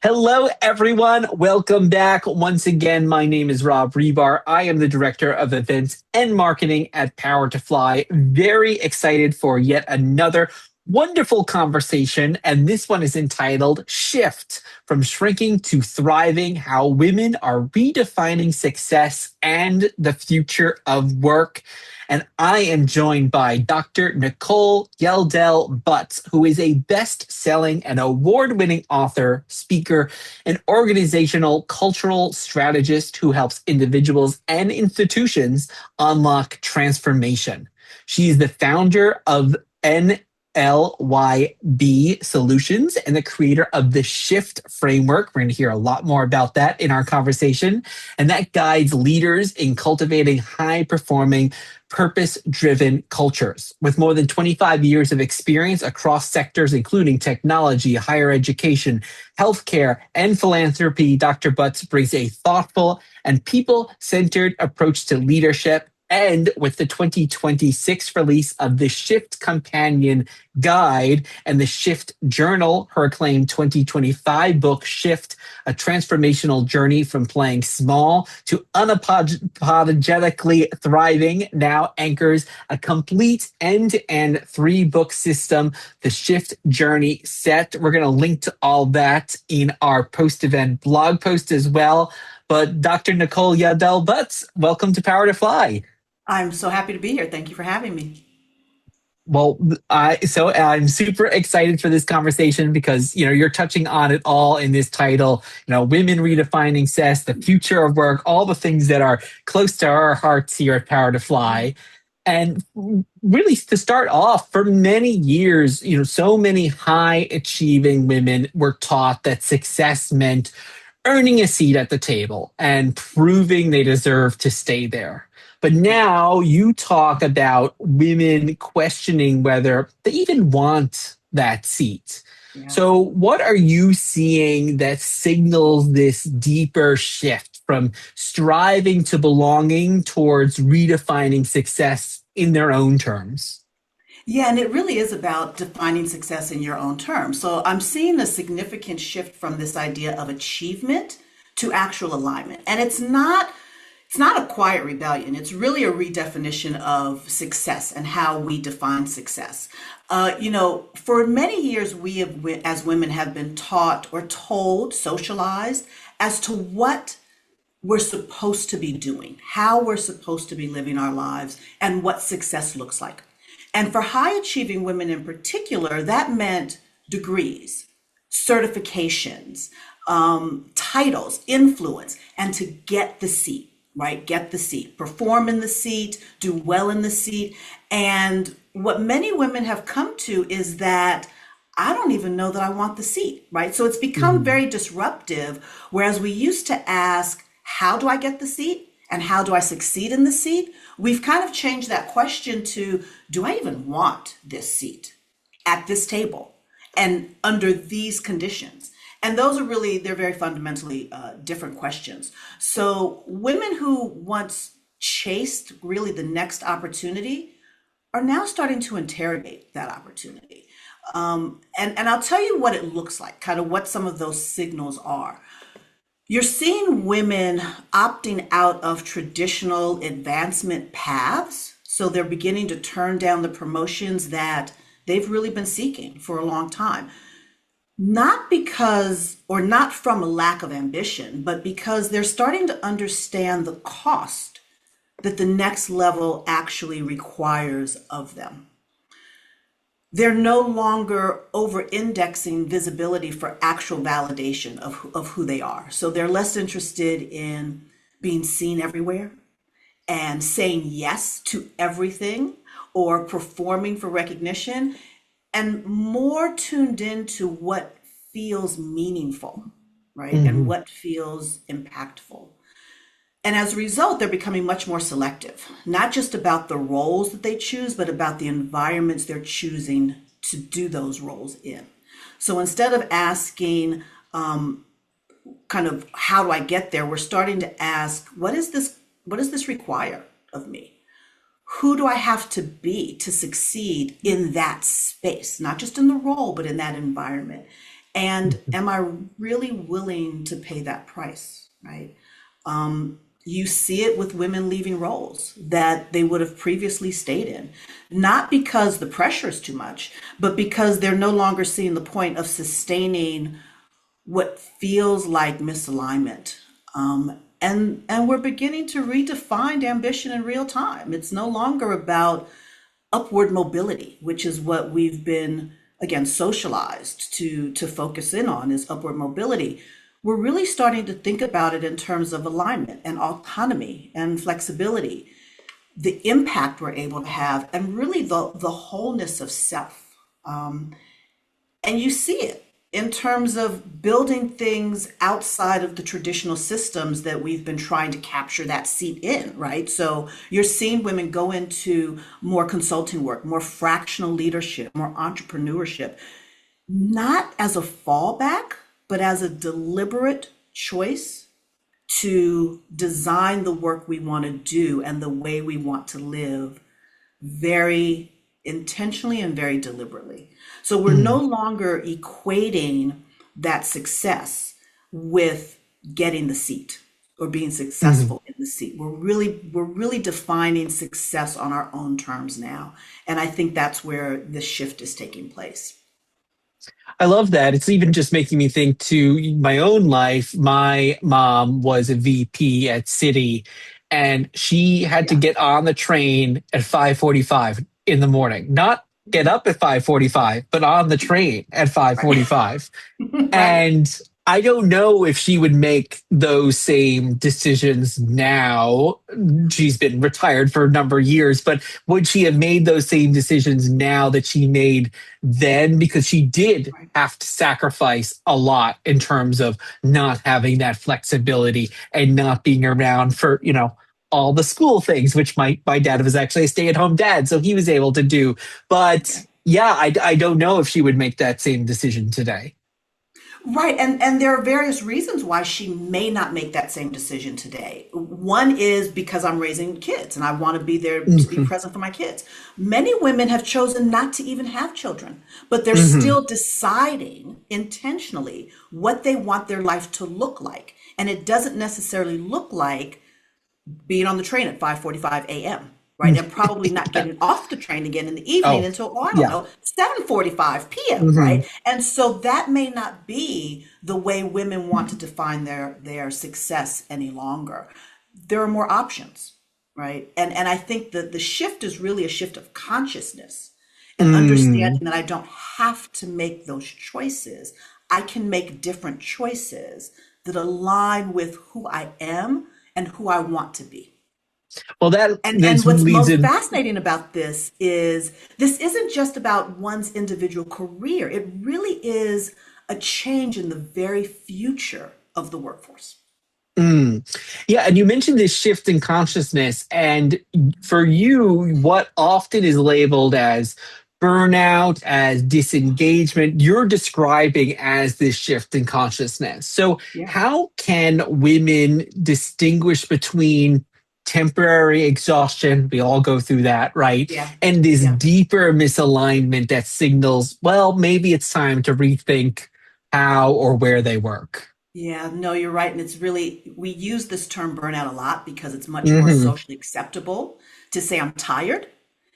Hello, everyone. Welcome back. Once again, my name is Rob Rebar. I am the Director of Events and Marketing at Power to Fly. Very excited for yet another wonderful conversation. And this one is entitled Shift from Shrinking to Thriving: How Women Are Redefining Success and the Future of Work. And I am joined by Dr. Nicole Yeldell Butts, who is a best selling and award winning author, speaker, and organizational cultural strategist who helps individuals and institutions unlock transformation. She is the founder of NLYB Solutions and the creator of the Shift framework. We're going to hear a lot more about that in our conversation. And that guides leaders in cultivating high performing, purpose-driven cultures. With more than 25 years of experience across sectors, including technology, higher education, healthcare, and philanthropy, Dr. Butts brings a thoughtful and people-centered approach to leadership. And with the 2026 release of the Shift Companion Guide and the Shift Journal, her acclaimed 2025 book, Shift, A Transformational Journey from Playing Small to Unapologetically Thriving, now anchors a complete end-to-end 3-book system, the Shift Journey Set. We're going to link to all that in our post-event blog post as well. But Dr. Nicole Yeldell Butts, welcome to Power to Fly. I'm so happy to be here. Thank you for having me. Well, I'm super excited for this conversation because you're touching on it all in this title. Women redefining success, the future of work, all the things that are close to our hearts here at Power to Fly. And really, to start off, for many years, so many high achieving women were taught that success meant earning a seat at the table and proving they deserve to stay there. But now you talk about women questioning whether they even want that seat. Yeah. So, what are you seeing that signals this deeper shift from striving to belonging towards redefining success in their own terms? Yeah, and it really is about defining success in your own terms. So I'm seeing a significant shift from this idea of achievement to actual alignment. And it's not a quiet rebellion. It's really a redefinition of success and how we define success. For many years, we have, as women, have been taught or told, socialized as to what we're supposed to be doing, how we're supposed to be living our lives, and what success looks like. And for high achieving women in particular, that meant degrees, certifications, titles, influence, and to get the seat, right? Get the seat, perform in the seat, do well in the seat. And what many women have come to is that I don't even know that I want the seat, right? So it's become very disruptive. Whereas we used to ask, how do I get the seat? And how do I succeed in the seat? We've kind of changed that question to, do I even want this seat at this table and under these conditions? And those are really, they're very fundamentally different questions. So women who once chased really the next opportunity are now starting to interrogate that opportunity. And I'll tell you what it looks like, kind of what some of those signals are. You're seeing women opting out of traditional advancement paths. So they're beginning to turn down the promotions that they've really been seeking for a long time. Not because, or not from a lack of ambition, but because they're starting to understand the cost that the next level actually requires of them. They're no longer over-indexing visibility for actual validation of who they are. So they're less interested in being seen everywhere and saying yes to everything or performing for recognition, and more tuned into what feels meaningful, right? And what feels impactful. And as a result, they're becoming much more selective, not just about the roles that they choose, but about the environments they're choosing to do those roles in. So instead of asking kind of how do I get there, we're starting to ask, what does this require of me? Who do I have to be to succeed in that space, not just in the role, but in that environment? And am I really willing to pay that price, right? You see it with women leaving roles that they would have previously stayed in, not because the pressure is too much, but because they're no longer seeing the point of sustaining what feels like misalignment. And we're beginning to redefine ambition in real time. It's no longer about upward mobility, which is what we've been, again, socialized to focus in on, is upward mobility. We're really starting to think about it in terms of alignment and autonomy and flexibility, the impact we're able to have, and really the wholeness of self. And you see it in terms of building things outside of the traditional systems that we've been trying to capture that seat in, right? So you're seeing women go into more consulting work, more fractional leadership, more entrepreneurship, not as a fallback, but as a deliberate choice to design the work we want to do and the way we want to live very intentionally and very deliberately. So we're no longer equating that success with getting the seat or being Mhm. successful in the seat. We're really defining success on our own terms now. And I think that's where the shift is taking place. I love that. It's even just making me think to my own life. My mom was a VP at Citi, and she had to Yeah. get on the train at 5:45 in the morning. Not get up at 5:45, but on the train at Right. 5:45. Right. And I don't know if she would make those same decisions now. She's been retired for a number of years, but would she have made those same decisions now that she made then? Because she did Right. have to sacrifice a lot in terms of not having that flexibility and not being around for, all the school things, which my dad was actually a stay-at-home dad, so he was able to do. But Okay. yeah, I don't know if she would make that same decision today. Right. And there are various reasons why she may not make that same decision today. One is because I'm raising kids and I want to be there to be Mhm. present for my kids. Many women have chosen not to even have children, but they're Mhm. still deciding intentionally what they want their life to look like. And it doesn't necessarily look like being on the train at 5:45 a.m., right? And probably not getting off the train again in the evening Oh, until, oh, I don't yeah. know, 7:45 p.m., Hmm. right? And so that may not be the way women want to define their success any longer. There are more options, right? And I think that the shift is really a shift of consciousness and Mm. understanding that I don't have to make those choices. I can make different choices that align with who I am and who I want to be. Well, that And this what's leads most in. fascinating about this isn't just about one's individual career. It really is a change in the very future of the workforce. Mm. Yeah, and you mentioned this shift in consciousness, and for you, what often is labeled as burnout, as disengagement, you're describing as this shift in consciousness. So, Yeah. how can women distinguish between temporary exhaustion? We all go through that, right? Yeah. And this Yeah. deeper misalignment that signals, well, maybe it's time to rethink how or where they work. Yeah, no, you're right. And it's really, we use this term burnout a lot because it's much more Hmm. socially acceptable to say I'm tired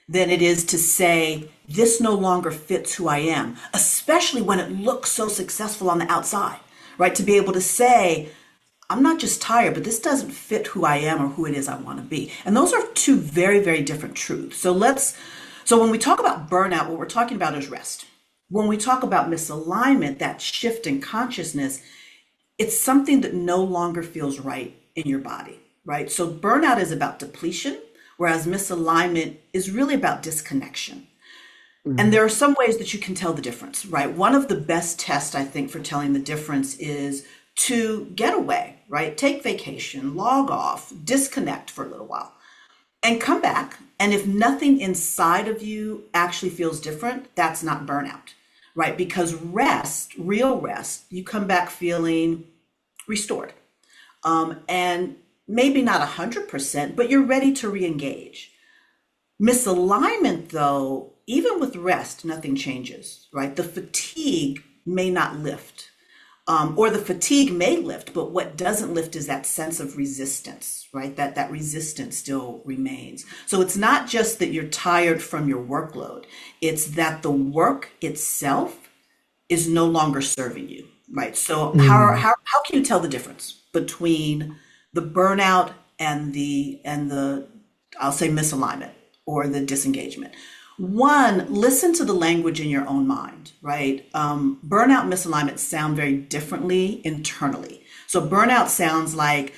than it is to say this no longer fits who I am, especially when it looks so successful on the outside, right? To be able to say, I'm not just tired, but this doesn't fit who I am or who it is I want to be. And those are two very, very different truths. So when we talk about burnout, what we're talking about is rest. When we talk about misalignment, that shift in consciousness, it's something that no longer feels right in your body, right? So burnout is about depletion, whereas misalignment is really about disconnection. And Mhm. there are some ways that you can tell the difference, right? One of the best tests, I think, for telling the difference is to get away, right? Take vacation, log off, disconnect for a little while, and come back. And if nothing inside of you actually feels different, that's not burnout, right? Because rest, real rest, you come back feeling restored. And maybe not 100%, but you're ready to re engage. Misalignment, though, even with rest, nothing changes, right? The fatigue may not lift, or the fatigue may lift, but what doesn't lift is that sense of resistance, right? That resistance still remains. So it's not just that you're tired from your workload, it's that the work itself is no longer serving you, right? So Mm. how can you tell the difference between the burnout and the I'll say misalignment or the disengagement? One, listen to the language in your own mind, right? Burnout and misalignment sound very differently internally. So burnout sounds like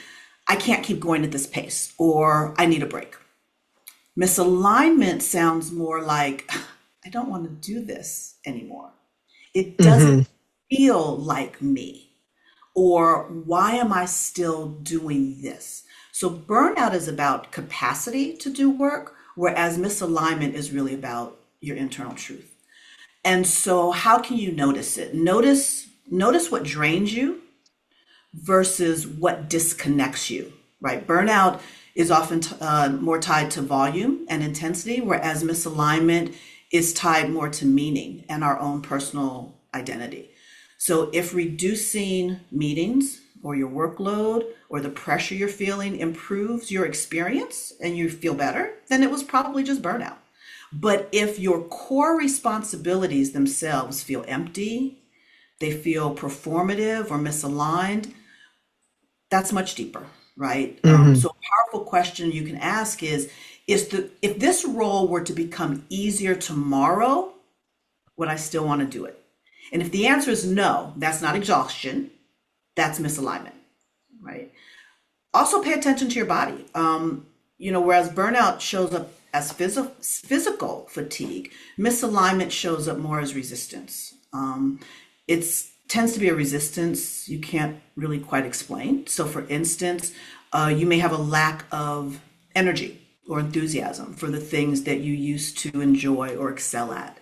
I can't keep going at this pace, or I need a break. Misalignment sounds more like I don't want to do this anymore. It doesn't Mhm. feel like me. Or why am I still doing this? So burnout is about capacity to do work, whereas misalignment is really about your internal truth. And so how can you notice it? Notice what drains you versus what disconnects you, right? Burnout is often more tied to volume and intensity, whereas misalignment is tied more to meaning and our own personal identity. So if reducing meetings or your workload or the pressure you're feeling improves your experience and you feel better, then it was probably just burnout. But if your core responsibilities themselves feel empty, they feel performative or misaligned, that's much deeper, right? Mhm. So a powerful question you can ask is the if this role were to become easier tomorrow, would I still want to do it? And if the answer is no, that's not exhaustion, that's misalignment, right? Also pay attention to your body. Whereas burnout shows up as physical fatigue, misalignment shows up more as resistance. It tends to be a resistance you can't really quite explain. So, for instance, you may have a lack of energy or enthusiasm for the things that you used to enjoy or excel at.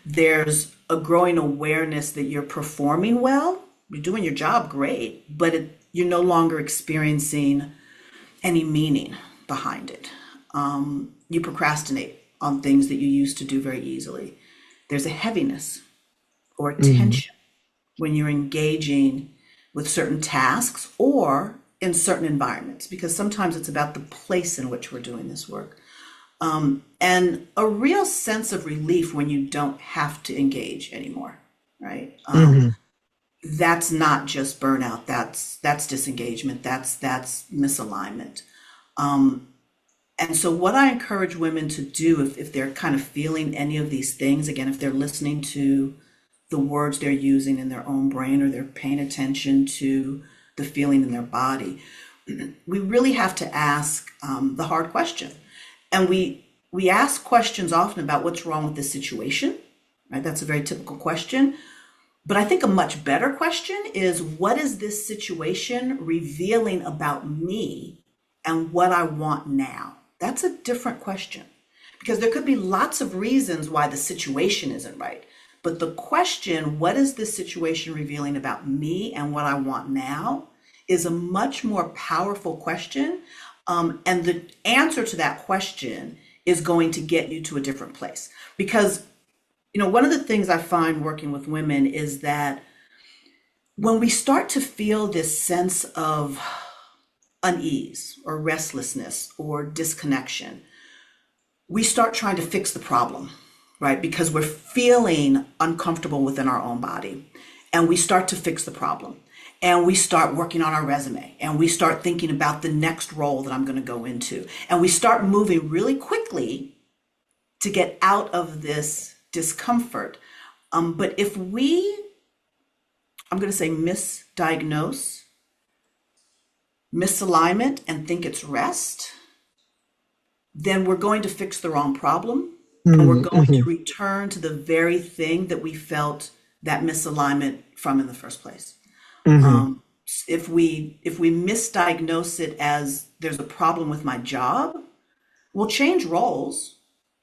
There's a growing awareness that you're performing well, you're doing your job great, but you're no longer experiencing any meaning behind it. You procrastinate on things that you used to do very easily. There's a heaviness or a Mhm. tension when you're engaging with certain tasks or in certain environments, because sometimes it's about the place in which we're doing this work. And a real sense of relief when you don't have to engage anymore, right? Mhm. That's not just burnout. That's disengagement. That's misalignment. And so, what I encourage women to do if they're kind of feeling any of these things, again, if they're listening to the words they're using in their own brain or they're paying attention to the feeling in their body, we really have to ask the hard question. And we ask questions often about what's wrong with this situation, right? That's a very typical question. But I think a much better question is what is this situation revealing about me and what I want now? That's a different question because there could be lots of reasons why the situation isn't right. But the question, what is this situation revealing about me and what I want now, is a much more powerful question. And the answer to that question is going to get you to a different place. Because, one of the things I find working with women is that when we start to feel this sense of unease or restlessness or disconnection, we start trying to fix the problem, right? Because we're feeling uncomfortable within our own body. And we start to fix the problem. And we start working on our resume. And we start thinking about the next role that I'm going to go into. And we start moving really quickly to get out of this discomfort. But if I'm going to say, misdiagnose misalignment and think it's rest, then we're going to fix the wrong problem and we're Mhm. going to Mhm. return to the very thing that we felt that misalignment from in the first place. Mhm. Um, if we misdiagnose it as there's a problem with my job, we'll change roles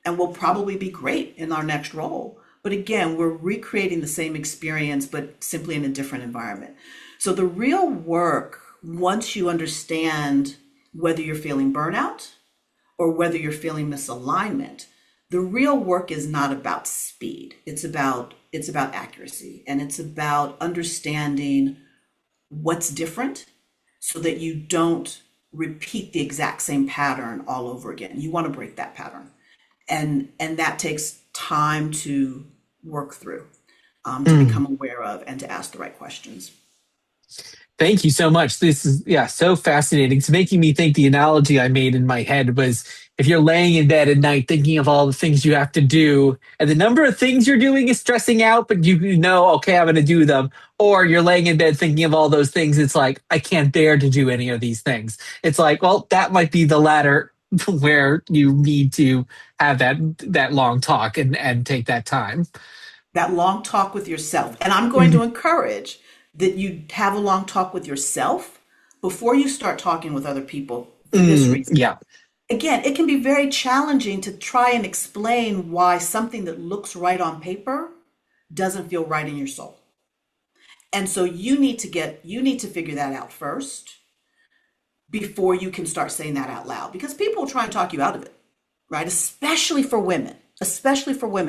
and we'll probably be great in our next role. But again, we're recreating the same experience, but simply in a different environment. So the real work, once you understand whether you're feeling burnout or whether you're feeling misalignment, The real work is not about speed. It's about accuracy, and it's about understanding what's different so that you don't repeat the exact same pattern all over again. You want to break that pattern. And that takes time to work through, to become aware of, and to ask the right questions. Thank you so much. This is, yeah, so fascinating. It's making me think the analogy I made in my head was if you're laying in bed at night thinking of all the things you have to do, and the number of things you're doing is stressing out, but you know, okay, I'm going to do them. Or you're laying in bed thinking of all those things. It's like, I can't bear to do any of these things. It's like, well, that might be the latter where you need to have that long talk and take that time. That long talk with yourself. And I'm going to encourage that you have a long talk with yourself before you start talking with other people for this reason. Yeah. Again, it can be very challenging to try and explain why something that looks right on paper doesn't feel right in your soul. And so you need to figure that out first before you can start saying that out loud, because people will try and talk you out of it, right? Especially for women,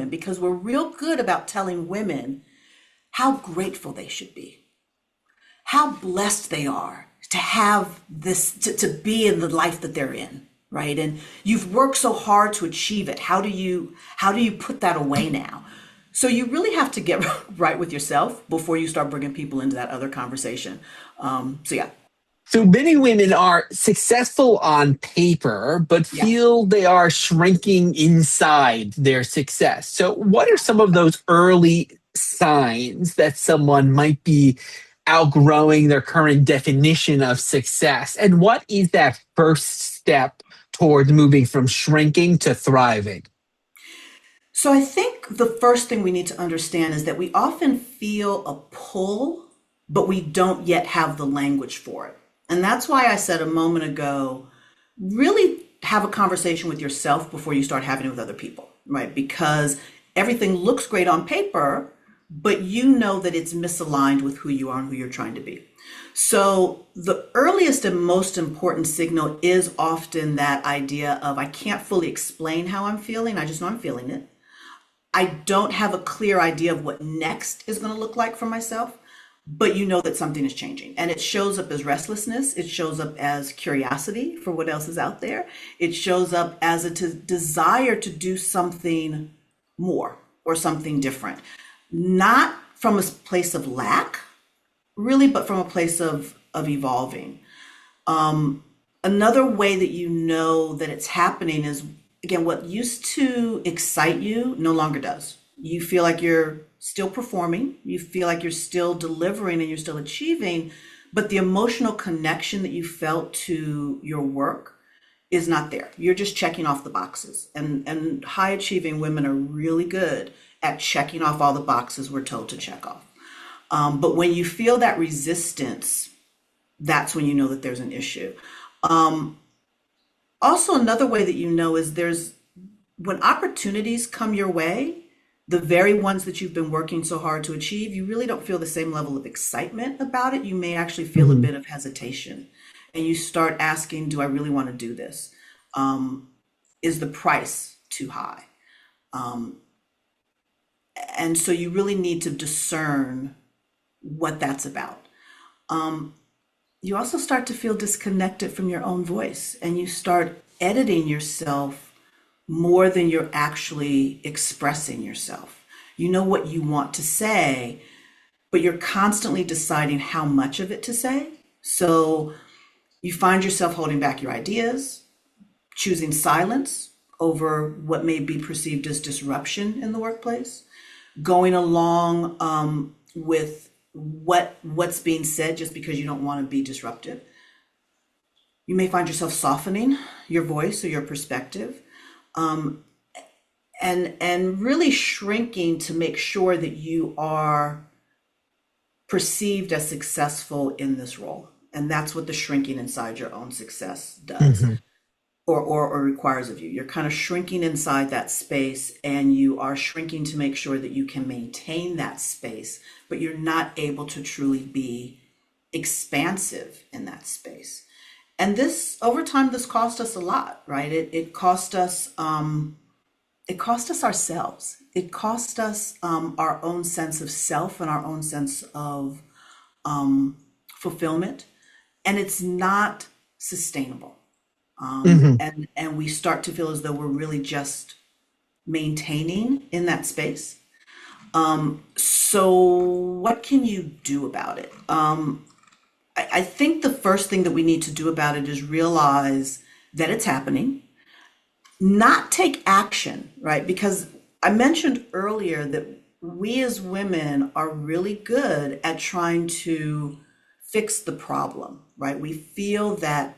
because we're real good about telling women how grateful they should be, how blessed they are to have this, to be in the life that they're in, right? And you've worked so hard to achieve it. How do you put that away now? So you really have to get right with yourself before you start bringing people into that other conversation. So yeah, So many women are successful on paper, but yeah. feel they are shrinking inside their success. So, what are some of those early signs that someone might be outgrowing their current definition of success? And what is that first step towards moving from shrinking to thriving? So I think the first thing we need to understand is that we often feel a pull, but we don't yet have the language for it. And that's why I said a moment ago, really have a conversation with yourself before you start having it with other people, right? Because everything looks great on paper, but you know that it's misaligned with who you are and who you're trying to be. So the earliest and most important signal is often that idea of I can't fully explain how I'm feeling. I just know I'm feeling it. I don't have a clear idea of what next is going to look like for myself, but you know that something is changing. And it shows up as restlessness. It shows up as curiosity for what else is out there. It shows up as a desire to do something more or something different. Not from a place of lack, really, but from a place of evolving. Another way that you know that it's happening is, again, what used to excite you no longer does. You feel like you're still performing, you feel like you're still delivering and you're still achieving, but the emotional connection that you felt to your work is not there. You're just checking off the boxes. And high achieving women are really good at checking off all the boxes we're told to check off. But when you feel that resistance, that's when you know that there's an issue. Also, another way that you know is when opportunities come your way, the very ones that you've been working so hard to achieve, you really don't feel the same level of excitement about it. You may actually feel a bit of hesitation, and you start asking, do I really want to do this? Is the price too high? And so you really need to discern what that's about. You also start to feel disconnected from your own voice, and you start editing yourself more than you're actually expressing yourself. You know what you want to say, but you're constantly deciding how much of it to say. So you find yourself holding back your ideas, choosing silence over what may be perceived as disruption in the workplace, going along with what's being said just because you don't want to be disruptive. You may find yourself softening your voice or your perspective, and really shrinking to make sure that you are perceived as successful in this role. And that's what the shrinking inside your own success does, Mhm. or requires of you. You're kind of shrinking inside that space, and you are shrinking to make sure that you can maintain that space, but you're not able to truly be expansive in that space. And this, over time, this cost us a lot, right? It cost us it cost us ourselves. It cost us our own sense of self and our own sense of fulfillment, and it's not sustainable. Hmm. And we start to feel as though we're really just maintaining in that space. So what can you do about it? I think the first thing that we need to do about it is realize that it's happening, not take action, right? Because I mentioned earlier that we as women are really good at trying to fix the problem, right? We feel that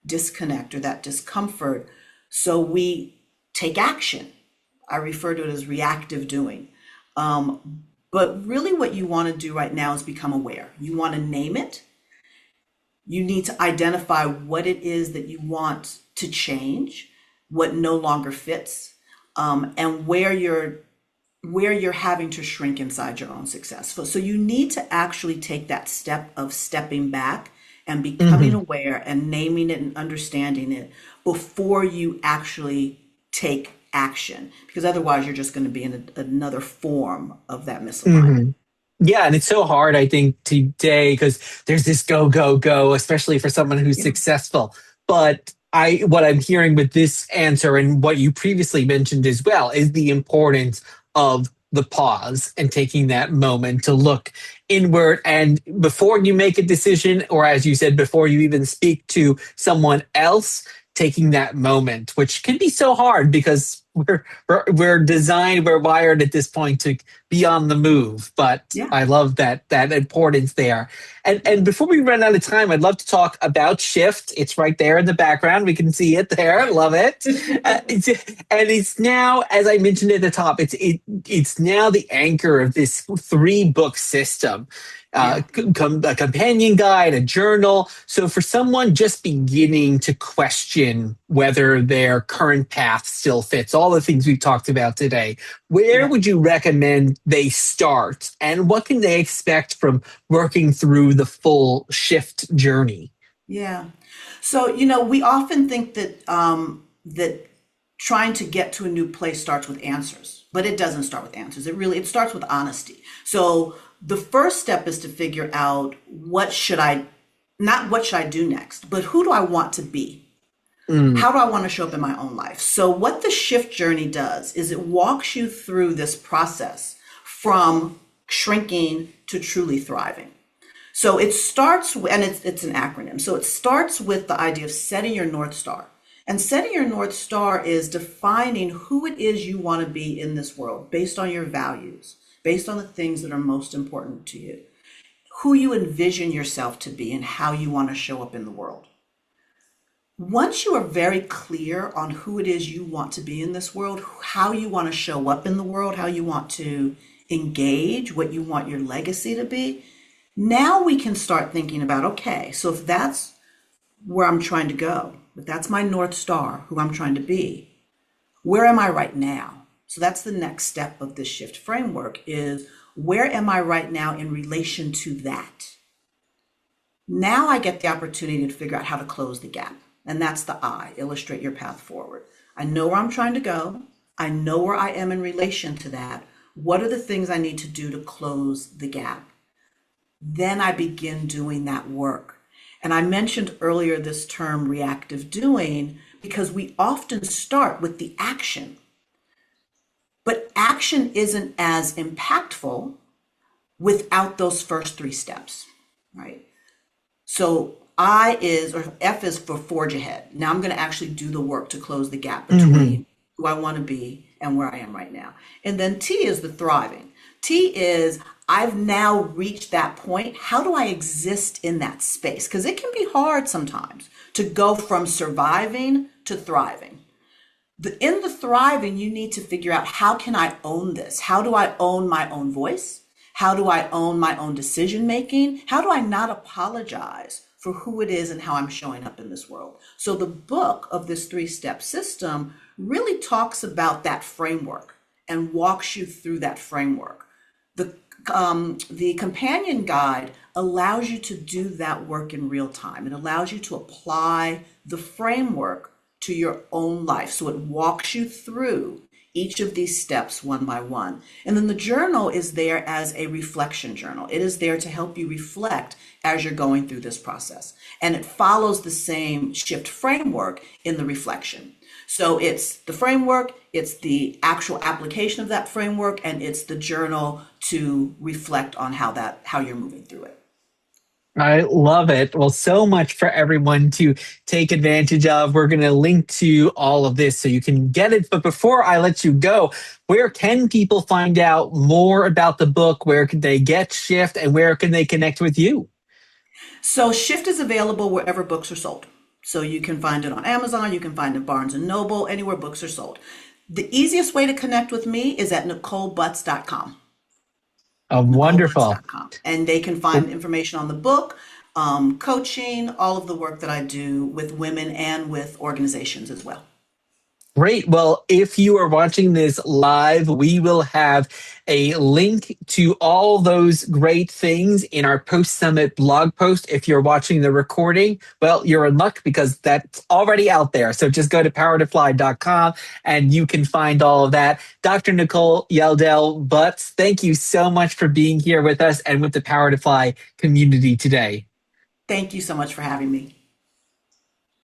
disconnect or that discomfort, so we take action. I refer to it as reactive doing. But really, what you want to do right now is become aware. You want to name it. You need to identify what it is that you want to change, what no longer fits, and where you're having to shrink inside your own success. So you need to actually take that step of stepping back and becoming Hmm. aware and naming it and understanding it before you actually take action, because otherwise you're just going to be in another form of that misalignment. Hmm. Yeah, and it's so hard, I think, today because there's this go, go, go, especially for someone who's Yeah. successful. But what I'm hearing with this answer and what you previously mentioned as well is the importance of the pause and taking that moment to look inward and before you make a decision, or as you said, before you even speak to someone else, taking that moment, which can be so hard because we're designed, we're wired at this point to be on the move. But Yeah. I love that importance there. And before we run out of time, I'd love to talk about shift. It's right there in the background. We can see it there. Love it. And it's now, as I mentioned at the top, it's now the anchor of this 3 book system. Yeah. A companion guide, a journal. So, for someone just beginning to question whether their current path still fits, all the things we've talked about today, where Yeah. would you recommend they start? And what can they expect from working through the full shift journey? Yeah. So, we often think that trying to get to a new place starts with answers, but it doesn't start with answers. It starts with honesty. So, the first step is to figure out not what should I do next, but who do I want to be? Mm, How do I want to show up in my own life? So, what the shift journey does is it walks you through this process from shrinking to truly thriving. So it starts, and it's an acronym. So it starts with the idea of setting your North Star. And setting your North Star is defining who it is you want to be in this world based on your values, based on the things that are most important to you, who you envision yourself to be, and how you want to show up in the world. Once you are very clear on who it is you want to be in this world, how you want to show up in the world, how you want to engage, what you want your legacy to be, now we can start thinking about, okay, so if that's where I'm trying to go, if that's my North Star, who I'm trying to be, where am I right now? So that's the next step of this shift framework is, where am I right now in relation to that? Now I get the opportunity to figure out how to close the gap. And that's the I, illustrate your path forward. I know where I'm trying to go. I know where I am in relation to that. What are the things I need to do to close the gap? Then I begin doing that work. And I mentioned earlier this term reactive doing because we often start with the action, but action isn't as impactful without those first 3 steps, right? So or F is for forge ahead. Now I'm going to actually do the work to close the gap mhm, between who I want to be and where I am right now. And then T is the thriving. T is, I've now reached that point. How do I exist in that space? Because it can be hard sometimes to go from surviving to thriving. In the thriving, you need to figure out, how can I own this? How do I own my own voice? How do I own my own decision making? How do I not apologize for who it is and how I'm showing up in this world? So the book of this 3-step system really talks about that framework and walks you through that framework. The companion guide allows you to do that work in real time. It allows you to apply the framework to your own life. So it walks you through each of these steps one by one. And then the journal is there as a reflection journal. It is there to help you reflect as you're going through this process. And it follows the same shift framework in the reflection. So it's the framework, it's the actual application of that framework, and it's the journal to reflect on how you're moving through it. I love it. Well, so much for everyone to take advantage of. We're going to link to all of this so you can get it. But before I let you go, where can people find out more about the book? Where can they get Shift and where can they connect with you? So Shift is available wherever books are sold. So you can find it on Amazon, you can find it Barnes and Noble, anywhere books are sold. The easiest way to connect with me is at NicoleButts.com. Wonderful. NicoleButts.com. And they can find information on the book, coaching, all of the work that I do with women and with organizations as well. Great. Well, if you are watching this live, we will have a link to all those great things in our post summit blog post. If you're watching the recording, well, you're in luck because that's already out there. So just go to powertofly.com and you can find all of that. Dr. Nicole Yeldell Butts, thank you so much for being here with us and with the Power to Fly community today. Thank you so much for having me.